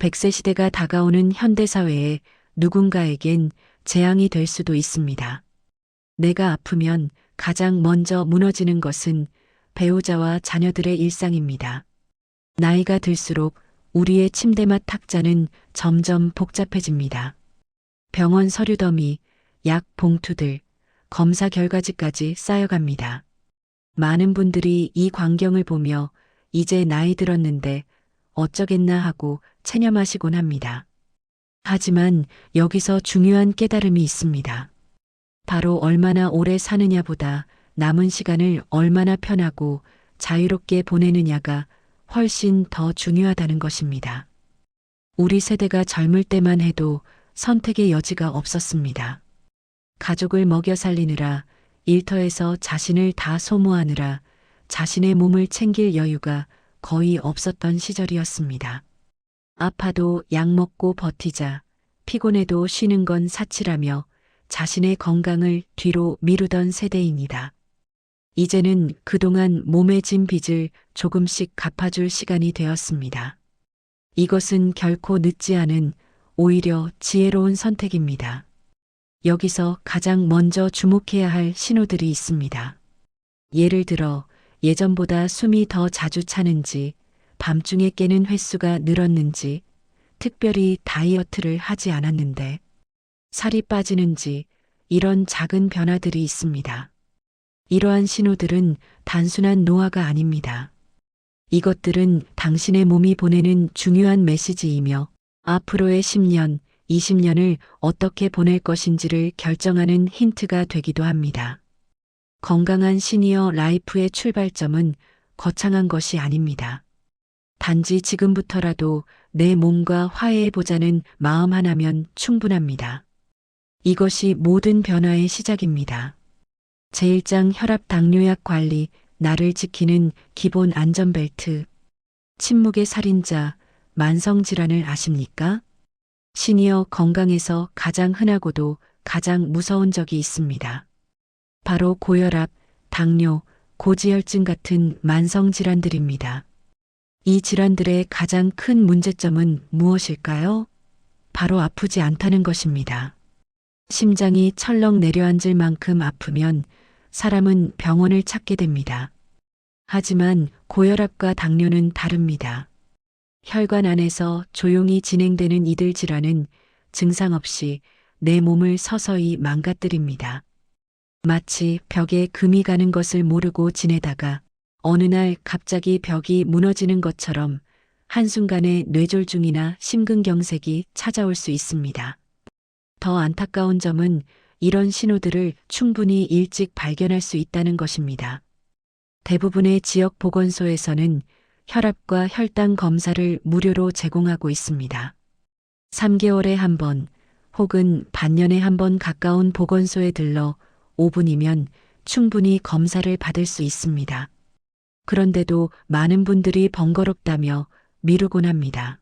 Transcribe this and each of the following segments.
100세 시대가 다가오는 현대사회에 누군가에겐 재앙이 될 수도 있습니다. 내가 아프면 가장 먼저 무너지는 것은 배우자와 자녀들의 일상입니다. 나이가 들수록 우리의 침대맛 탁자는 점점 복잡해집니다. 병원 서류 더미, 약 봉투들, 검사 결과지까지 쌓여갑니다. 많은 분들이 이 광경을 보며 이제 나이 들었는데 어쩌겠나 하고 체념하시곤 합니다. 하지만 여기서 중요한 깨달음이 있습니다. 바로 얼마나 오래 사느냐보다 남은 시간을 얼마나 편하고 자유롭게 보내느냐가 훨씬 더 중요하다는 것입니다. 우리 세대가 젊을 때만 해도 선택의 여지가 없었습니다. 가족을 먹여 살리느라 일터에서 자신을 다 소모하느라 자신의 몸을 챙길 여유가 거의 없었던 시절이었습니다. 아파도 약 먹고 버티자, 피곤해도 쉬는 건 사치라며 자신의 건강을 뒤로 미루던 세대입니다. 이제는 그동안 몸에 진 빚을 조금씩 갚아줄 시간이 되었습니다. 이것은 결코 늦지 않은 오히려 지혜로운 선택입니다. 여기서 가장 먼저 주목해야 할 신호들이 있습니다. 예를 들어 예전보다 숨이 더 자주 차는지, 밤중에 깨는 횟수가 늘었는지, 특별히 다이어트를 하지 않았는데 살이 빠지는지 이런 작은 변화들이 있습니다. 이러한 신호들은 단순한 노화가 아닙니다. 이것들은 당신의 몸이 보내는 중요한 메시지이며 앞으로의 10년, 20년을 어떻게 보낼 것인지를 결정하는 힌트가 되기도 합니다. 건강한 시니어 라이프의 출발점은 거창한 것이 아닙니다. 단지 지금부터라도 내 몸과 화해해보자는 마음 하나면 충분합니다. 이것이 모든 변화의 시작입니다. 제1장 혈압 당뇨약 관리, 나를 지키는 기본 안전벨트. 침묵의 살인자, 만성질환을 아십니까? 시니어 건강에서 가장 흔하고도 가장 무서운 적이 있습니다. 바로 고혈압, 당뇨, 고지혈증 같은 만성질환들입니다. 이 질환들의 가장 큰 문제점은 무엇일까요? 바로 아프지 않다는 것입니다. 심장이 철렁 내려앉을 만큼 아프면 사람은 병원을 찾게 됩니다. 하지만 고혈압과 당뇨는 다릅니다. 혈관 안에서 조용히 진행되는 이들 질환은 증상 없이 내 몸을 서서히 망가뜨립니다. 마치 벽에 금이 가는 것을 모르고 지내다가 어느 날 갑자기 벽이 무너지는 것처럼 한순간에 뇌졸중이나 심근경색이 찾아올 수 있습니다. 더 안타까운 점은 이런 신호들을 충분히 일찍 발견할 수 있다는 것입니다. 대부분의 지역 보건소에서는 혈압과 혈당 검사를 무료로 제공하고 있습니다. 3개월에 한 번 혹은 반년에 한 번 가까운 보건소에 들러 5분이면 충분히 검사를 받을 수 있습니다. 그런데도 많은 분들이 번거롭다며 미루곤 합니다.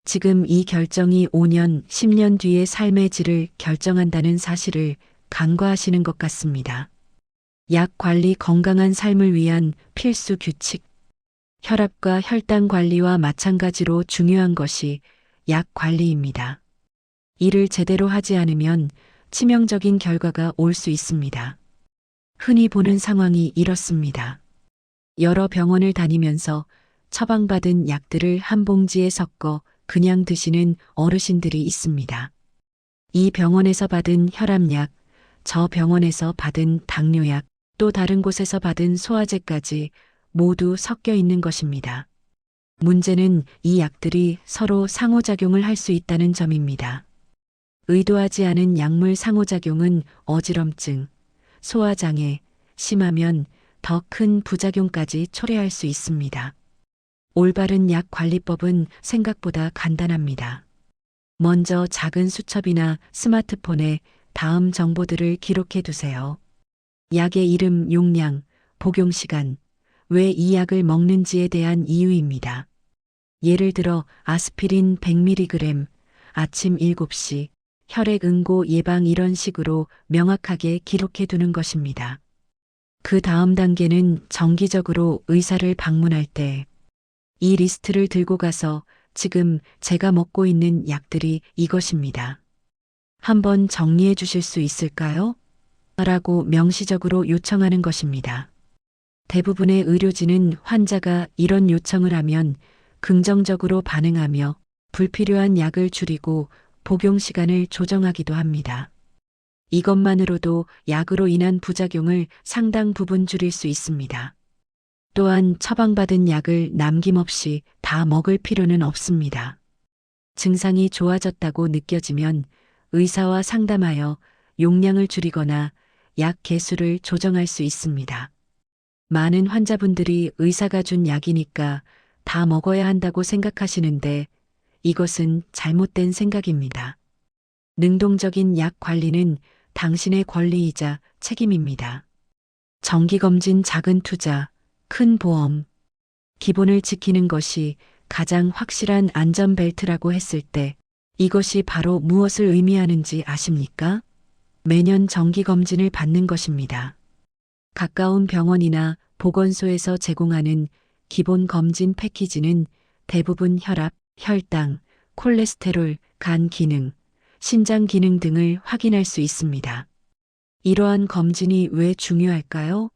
지금 이 결정이 5년, 10년 뒤의 삶의 질을 결정한다는 사실을 간과하시는 것 같습니다. 약 관리 건강한 삶을 위한 필수 규칙. 혈압과 혈당 관리와 마찬가지로 중요한 것이 약 관리입니다. 이를 제대로 하지 않으면 치명적인 결과가 올 수 있습니다. 흔히 보는 상황이 이렇습니다. 여러 병원을 다니면서 처방받은 약들을 한 봉지에 섞어 그냥 드시는 어르신들이 있습니다. 이 병원에서 받은 혈압약, 저 병원에서 받은 당뇨약, 또 다른 곳에서 받은 소화제까지 모두 섞여 있는 것입니다. 문제는 이 약들이 서로 상호작용을 할 수 있다는 점입니다. 의도하지 않은 약물 상호작용은 어지럼증, 소화장애, 심하면 더 큰 부작용까지 초래할 수 있습니다. 올바른 약 관리법은 생각보다 간단합니다. 먼저 작은 수첩이나 스마트폰에 다음 정보들을 기록해 두세요. 약의 이름, 용량, 복용 시간, 왜 이 약을 먹는지에 대한 이유입니다. 예를 들어 아스피린 100mg, 아침 7시, 혈액 응고 예방 이런 식으로 명확하게 기록해 두는 것입니다. 그 다음 단계는 정기적으로 의사를 방문할 때 이 리스트를 들고 가서 지금 제가 먹고 있는 약들이 이것입니다. 한번 정리해 주실 수 있을까요? 라고 명시적으로 요청하는 것입니다. 대부분의 의료진은 환자가 이런 요청을 하면 긍정적으로 반응하며 불필요한 약을 줄이고 복용 시간을 조정하기도 합니다. 이것만으로도 약으로 인한 부작용을 상당 부분 줄일 수 있습니다. 또한 처방받은 약을 남김없이 다 먹을 필요는 없습니다. 증상이 좋아졌다고 느껴지면 의사와 상담하여 용량을 줄이거나 약 개수를 조정할 수 있습니다. 많은 환자분들이 의사가 준 약이니까 다 먹어야 한다고 생각하시는데 이것은 잘못된 생각입니다. 능동적인 약 관리는 당신의 권리이자 책임입니다. 정기검진, 작은 투자, 큰 보험, 기본을 지키는 것이 가장 확실한 안전벨트라고 했을 때 이것이 바로 무엇을 의미하는지 아십니까? 매년 정기검진을 받는 것입니다. 가까운 병원이나 보건소에서 제공하는 기본 검진 패키지는 대부분 혈압, 혈당, 콜레스테롤, 간 기능, 신장 기능 등을 확인할 수 있습니다. 이러한 검진이 왜 중요할까요?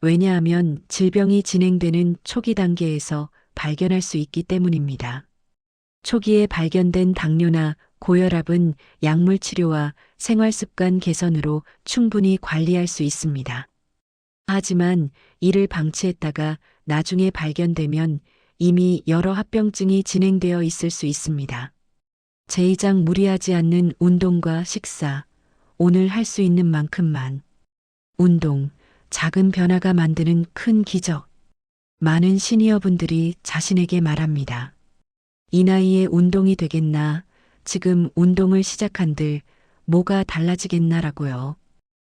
왜냐하면 질병이 진행되는 초기 단계에서 발견할 수 있기 때문입니다. 초기에 발견된 당뇨나 고혈압은 약물 치료와 생활 습관 개선으로 충분히 관리할 수 있습니다. 하지만 이를 방치했다가 나중에 발견되면 이미 여러 합병증이 진행되어 있을 수 있습니다. 제2장 무리하지 않는 운동과 식사, 오늘 할 수 있는 만큼만. 운동, 작은 변화가 만드는 큰 기적. 많은 시니어분들이 자신에게 말합니다. 이 나이에 운동이 되겠나, 지금 운동을 시작한들 뭐가 달라지겠나라고요.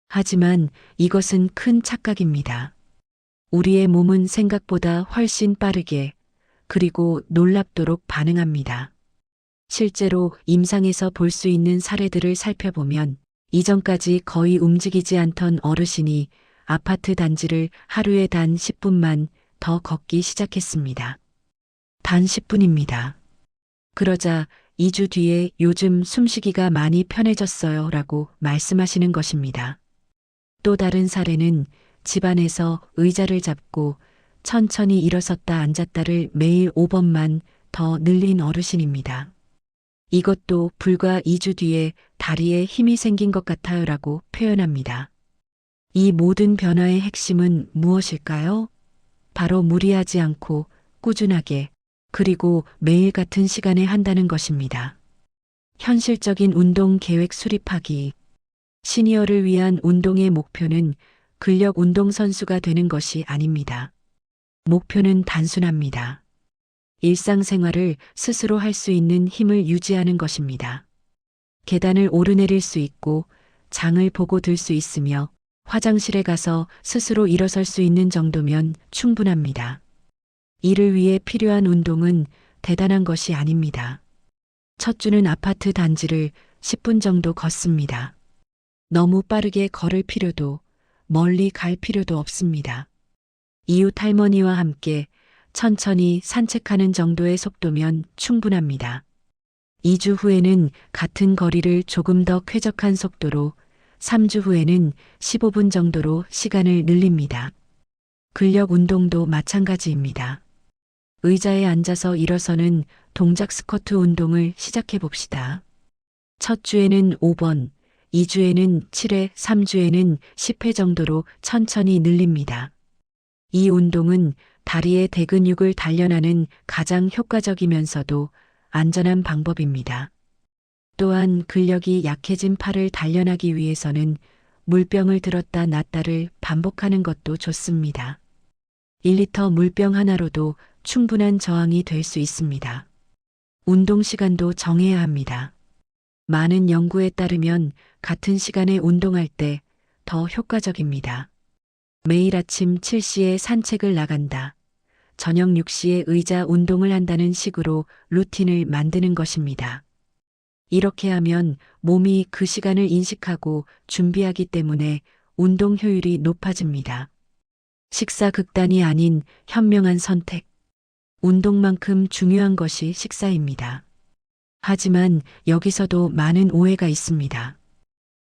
하지만 이것은 큰 착각입니다. 우리의 몸은 생각보다 훨씬 빠르게 그리고 놀랍도록 반응합니다. 실제로 임상에서 볼 수 있는 사례들을 살펴보면 이전까지 거의 움직이지 않던 어르신이 아파트 단지를 하루에 단 10분만 더 걷기 시작했습니다. 단 10분입니다. 그러자 2주 뒤에 요즘 숨쉬기가 많이 편해졌어요 라고 말씀하시는 것입니다. 또 다른 사례는 집안에서 의자를 잡고 천천히 일어섰다 앉았다를 매일 5번만 더 늘린 어르신입니다. 이것도 불과 2주 뒤에 다리에 힘이 생긴 것 같아요 라고 표현합니다. 이 모든 변화의 핵심은 무엇일까요? 바로 무리하지 않고 꾸준하게 그리고 매일 같은 시간에 한다는 것입니다. 현실적인 운동 계획 수립하기. 시니어를 위한 운동의 목표는 근력 운동선수가 되는 것이 아닙니다. 목표는 단순합니다. 일상생활을 스스로 할 수 있는 힘을 유지하는 것입니다. 계단을 오르내릴 수 있고 장을 보고 들 수 있으며 화장실에 가서 스스로 일어설 수 있는 정도면 충분합니다. 이를 위해 필요한 운동은 대단한 것이 아닙니다. 첫 주는 아파트 단지를 10분 정도 걷습니다. 너무 빠르게 걸을 필요도 멀리 갈 필요도 없습니다. 이웃 할머니와 함께 천천히 산책하는 정도의 속도면 충분합니다. 2주 후에는 같은 거리를 조금 더 쾌적한 속도로 3주 후에는 15분 정도로 시간을 늘립니다. 근력 운동도 마찬가지입니다. 의자에 앉아서 일어서는 동작 스쿼트 운동을 시작해 봅시다. 첫 주에는 5번, 2주에는 7회, 3주에는 10회 정도로 천천히 늘립니다. 이 운동은 다리의 대근육을 단련하는 가장 효과적이면서도 안전한 방법입니다. 또한 근력이 약해진 팔을 단련하기 위해서는 물병을 들었다 놨다를 반복하는 것도 좋습니다. 1리터 물병 하나로도 충분한 저항이 될 수 있습니다. 운동 시간도 정해야 합니다. 많은 연구에 따르면 같은 시간에 운동할 때 더 효과적입니다. 매일 아침 7시에 산책을 나간다. 저녁 6시에 의자 운동을 한다는 식으로 루틴을 만드는 것입니다. 이렇게 하면 몸이 그 시간을 인식하고 준비하기 때문에 운동 효율이 높아집니다. 식사 극단이 아닌 현명한 선택. 운동만큼 중요한 것이 식사입니다. 하지만 여기서도 많은 오해가 있습니다.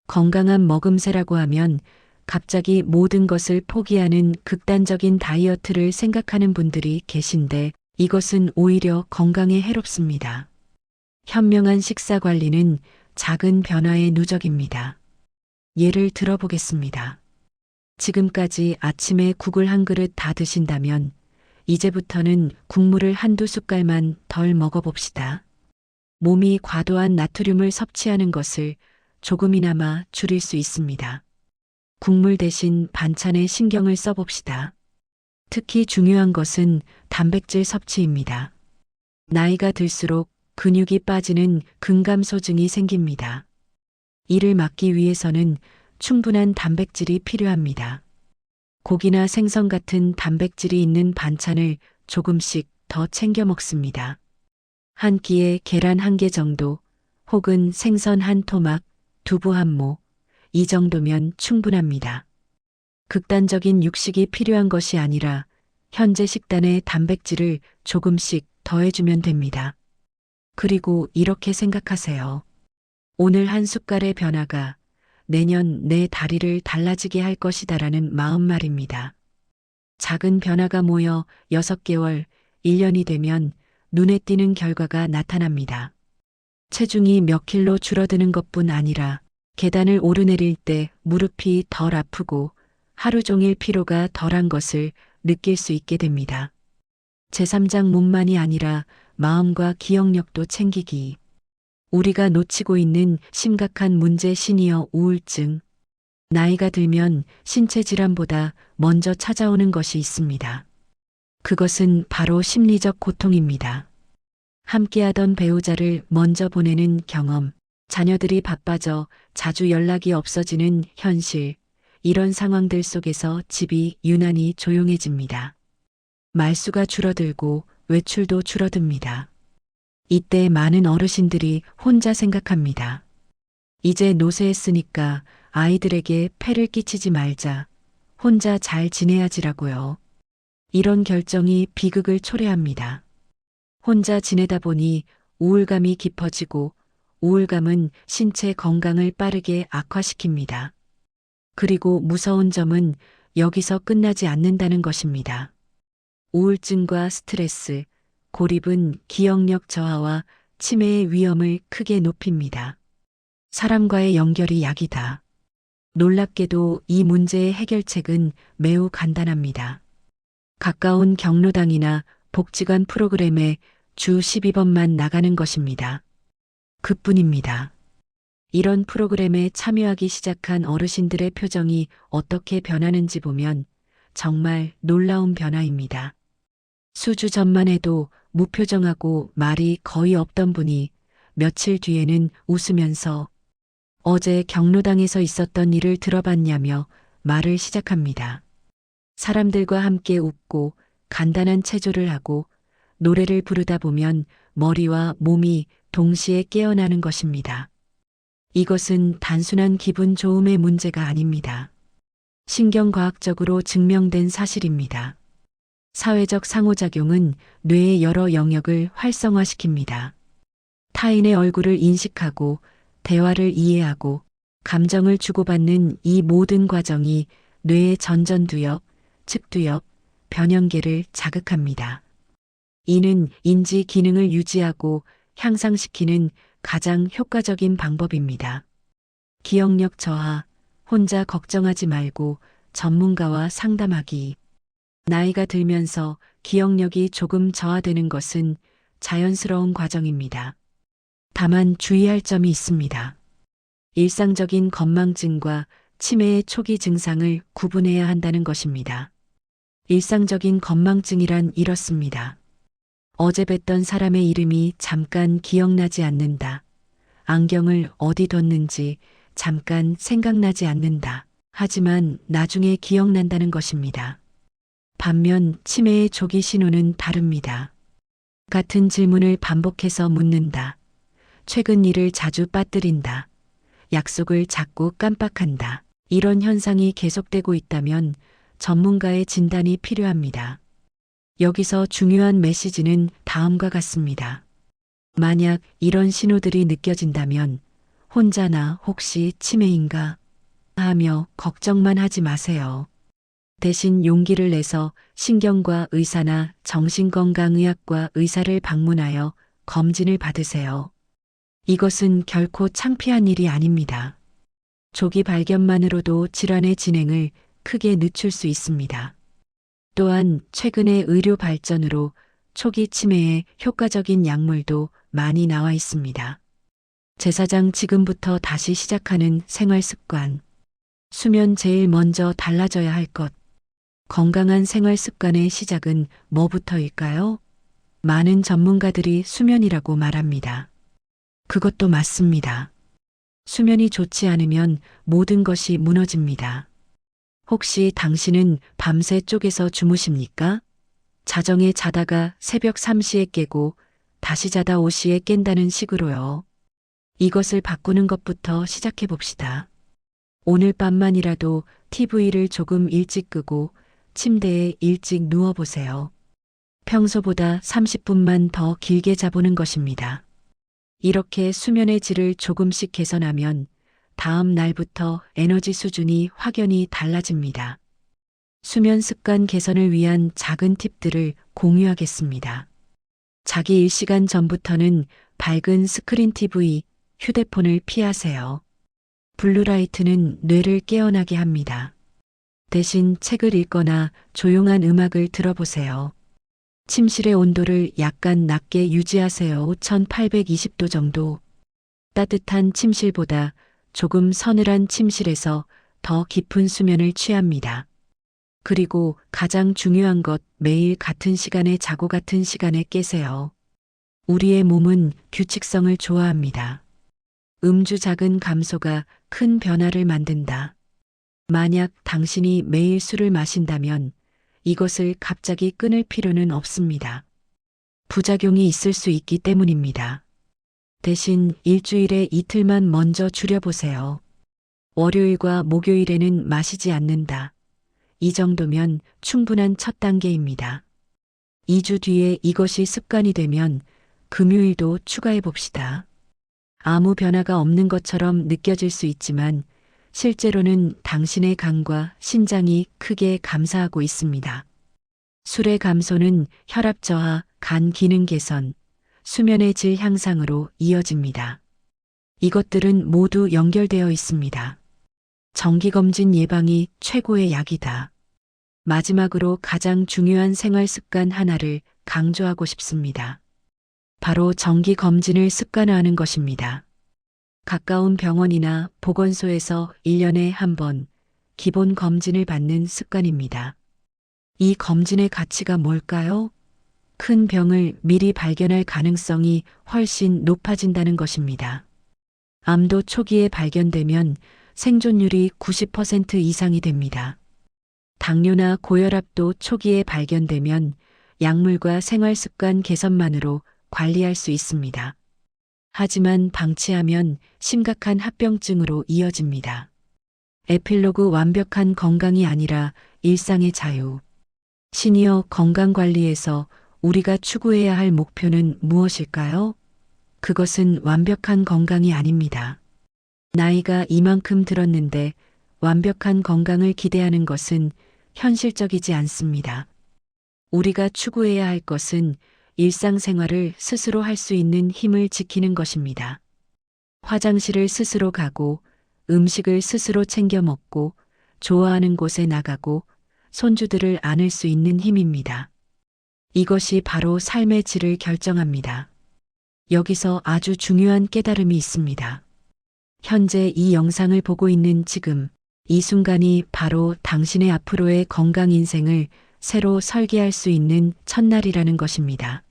건강한 먹음새라고 하면 갑자기 모든 것을 포기하는 극단적인 다이어트를 생각하는 분들이 계신데 이것은 오히려 건강에 해롭습니다. 현명한 식사 관리는 작은 변화의 누적입니다. 예를 들어보겠습니다. 지금까지 아침에 국을 한 그릇 다 드신다면 이제부터는 국물을 한두 숟갈만 덜 먹어봅시다. 몸이 과도한 나트륨을 섭취하는 것을 조금이나마 줄일 수 있습니다. 국물 대신 반찬에 신경을 써봅시다. 특히 중요한 것은 단백질 섭취입니다. 나이가 들수록 근육이 빠지는 근감소증이 생깁니다. 이를 막기 위해서는 충분한 단백질이 필요합니다. 고기나 생선 같은 단백질이 있는 반찬을 조금씩 더 챙겨 먹습니다. 한 끼에 계란 한 개 정도, 혹은 생선 한 토막, 두부 한 모, 이 정도면 충분합니다. 극단적인 육식이 필요한 것이 아니라 현재 식단에 단백질을 조금씩 더해주면 됩니다. 그리고 이렇게 생각하세요. 오늘 한 숟갈의 변화가 내년 내 다리를 달라지게 할 것이다라는 마음 말입니다. 작은 변화가 모여 6개월, 1년이 되면 눈에 띄는 결과가 나타납니다. 체중이 몇 킬로 줄어드는 것뿐 아니라 계단을 오르내릴 때 무릎이 덜 아프고 하루 종일 피로가 덜한 것을 느낄 수 있게 됩니다. 제3장 몸만이 아니라 마음과 기억력도 챙기기. 우리가 놓치고 있는 심각한 문제 시니어 우울증. 나이가 들면 신체 질환보다 먼저 찾아오는 것이 있습니다. 그것은 바로 심리적 고통입니다. 함께하던 배우자를 먼저 보내는 경험, 자녀들이 바빠져 자주 연락이 없어지는 현실, 이런 상황들 속에서 집이 유난히 조용해집니다. 말수가 줄어들고 외출도 줄어듭니다. 이때 많은 어르신들이 혼자 생각합니다. 이제 노쇠했으니까 아이들에게 폐를 끼치지 말자. 혼자 잘 지내야지라고요. 이런 결정이 비극을 초래합니다. 혼자 지내다 보니 우울감이 깊어지고 우울감은 신체 건강을 빠르게 악화시킵니다. 그리고 무서운 점은 여기서 끝나지 않는다는 것입니다. 우울증과 스트레스, 고립은 기억력 저하와 치매의 위험을 크게 높입니다. 사람과의 연결이 약이다. 놀랍게도 이 문제의 해결책은 매우 간단합니다. 가까운 경로당이나 복지관 프로그램에 주 12번만 나가는 것입니다. 그뿐입니다. 이런 프로그램에 참여하기 시작한 어르신들의 표정이 어떻게 변하는지 보면 정말 놀라운 변화입니다. 수주 전만 해도 무표정하고 말이 거의 없던 분이 며칠 뒤에는 웃으면서 어제 경로당에서 있었던 일을 들어봤냐며 말을 시작합니다. 사람들과 함께 웃고 간단한 체조를 하고 노래를 부르다 보면 머리와 몸이 동시에 깨어나는 것입니다. 이것은 단순한 기분 좋음의 문제가 아닙니다. 신경과학적으로 증명된 사실입니다. 사회적 상호작용은 뇌의 여러 영역을 활성화시킵니다. 타인의 얼굴을 인식하고 대화를 이해하고 감정을 주고받는 이 모든 과정이 뇌의 전전두엽, 측두엽, 변형계를 자극합니다. 이는 인지 기능을 유지하고 향상시키는 가장 효과적인 방법입니다. 기억력 저하, 혼자 걱정하지 말고 전문가와 상담하기. 나이가 들면서 기억력이 조금 저하되는 것은 자연스러운 과정입니다. 다만 주의할 점이 있습니다. 일상적인 건망증과 치매의 초기 증상을 구분해야 한다는 것입니다. 일상적인 건망증이란 이렇습니다. 어제 뵀던 사람의 이름이 잠깐 기억나지 않는다. 안경을 어디 뒀는지 잠깐 생각나지 않는다. 하지만 나중에 기억난다는 것입니다. 반면 치매의 조기 신호는 다릅니다. 같은 질문을 반복해서 묻는다. 최근 일을 자주 빠뜨린다. 약속을 자꾸 깜빡한다. 이런 현상이 계속되고 있다면 전문가의 진단이 필요합니다. 여기서 중요한 메시지는 다음과 같습니다. 만약 이런 신호들이 느껴진다면 혼자나 혹시 치매인가 하며 걱정만 하지 마세요. 대신 용기를 내서 신경과 의사나 정신건강의학과 의사를 방문하여 검진을 받으세요. 이것은 결코 창피한 일이 아닙니다. 조기 발견만으로도 질환의 진행을 크게 늦출 수 있습니다. 또한 최근의 의료 발전으로 초기 치매에 효과적인 약물도 많이 나와 있습니다. 제사장 지금부터 다시 시작하는 생활 습관. 수면 제일 먼저 달라져야 할 것. 건강한 생활 습관의 시작은 뭐부터일까요? 많은 전문가들이 수면이라고 말합니다. 그것도 맞습니다. 수면이 좋지 않으면 모든 것이 무너집니다. 혹시 당신은 밤새 쪼개서 주무십니까? 자정에 자다가 새벽 3시에 깨고 다시 자다 5시에 깬다는 식으로요. 이것을 바꾸는 것부터 시작해 봅시다. 오늘 밤만이라도 TV를 조금 일찍 끄고 침대에 일찍 누워보세요. 평소보다 30분만 더 길게 자보는 것입니다. 이렇게 수면의 질을 조금씩 개선하면 다음 날부터 에너지 수준이 확연히 달라집니다. 수면 습관 개선을 위한 작은 팁들을 공유하겠습니다. 자기 1시간 전부터는 밝은 스크린 TV, 휴대폰을 피하세요. 블루라이트는 뇌를 깨어나게 합니다. 대신 책을 읽거나 조용한 음악을 들어보세요. 침실의 온도를 약간 낮게 유지하세요. 1820도 정도. 따뜻한 침실보다 조금 서늘한 침실에서 더 깊은 수면을 취합니다. 그리고 가장 중요한 것, 매일 같은 시간에 자고 같은 시간에 깨세요. 우리의 몸은 규칙성을 좋아합니다. 음주 작은 감소가 큰 변화를 만든다. 만약 당신이 매일 술을 마신다면 이것을 갑자기 끊을 필요는 없습니다. 부작용이 있을 수 있기 때문입니다. 대신 일주일에 이틀만 먼저 줄여보세요. 월요일과 목요일에는 마시지 않는다. 이 정도면 충분한 첫 단계입니다. 2주 뒤에 이것이 습관이 되면 금요일도 추가해 봅시다. 아무 변화가 없는 것처럼 느껴질 수 있지만 실제로는 당신의 간과 신장이 크게 감사하고 있습니다. 술의 감소는 혈압 저하, 간 기능 개선, 수면의 질 향상으로 이어집니다. 이것들은 모두 연결되어 있습니다. 정기검진 예방이 최고의 약이다. 마지막으로 가장 중요한 생활 습관 하나를 강조하고 싶습니다. 바로 정기검진을 습관화하는 것입니다. 가까운 병원이나 보건소에서 1년에 한 번 기본 검진을 받는 습관입니다. 이 검진의 가치가 뭘까요? 큰 병을 미리 발견할 가능성이 훨씬 높아진다는 것입니다. 암도 초기에 발견되면 생존율이 90% 이상이 됩니다. 당뇨나 고혈압도 초기에 발견되면 약물과 생활습관 개선만으로 관리할 수 있습니다. 하지만 방치하면 심각한 합병증으로 이어집니다. 에필로그 완벽한 건강이 아니라 일상의 자유. 시니어 건강관리에서 우리가 추구해야 할 목표는 무엇일까요? 그것은 완벽한 건강이 아닙니다. 나이가 이만큼 들었는데 완벽한 건강을 기대하는 것은 현실적이지 않습니다. 우리가 추구해야 할 것은 일상생활을 스스로 할 수 있는 힘을 지키는 것입니다. 화장실을 스스로 가고, 음식을 스스로 챙겨 먹고, 좋아하는 곳에 나가고, 손주들을 안을 수 있는 힘입니다. 이것이 바로 삶의 질을 결정합니다. 여기서 아주 중요한 깨달음이 있습니다. 현재 이 영상을 보고 있는 지금, 이 순간이 바로 당신의 앞으로의 건강 인생을 새로 설계할 수 있는 첫날이라는 것입니다.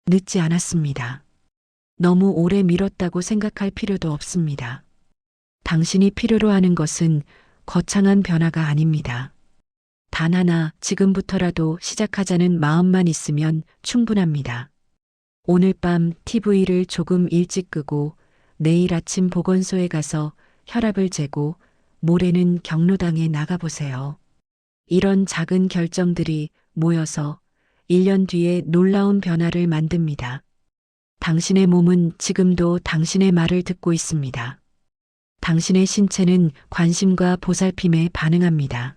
늦지 않았습니다. 너무 오래 미뤘다고 생각할 필요도 없습니다. 당신이 필요로 하는 것은 거창한 변화가 아닙니다. 단 하나, 지금부터라도 시작하자는 마음만 있으면 충분합니다. 오늘 밤 TV를 조금 일찍 끄고 내일 아침 보건소에 가서 혈압을 재고 모레는 경로당에 나가보세요. 이런 작은 결정들이 모여서 1년 뒤에 놀라운 변화를 만듭니다. 당신의 몸은 지금도 당신의 말을 듣고 있습니다. 당신의 신체는 관심과 보살핌에 반응합니다.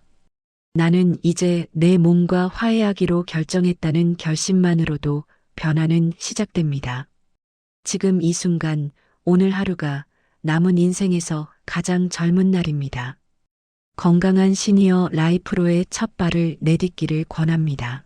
나는 이제 내 몸과 화해하기로 결정했다는 결심만으로도 변화는 시작됩니다. 지금 이 순간, 오늘 하루가 남은 인생에서 가장 젊은 날입니다. 건강한 시니어 라이프로의 첫 발을 내딛기를 권합니다.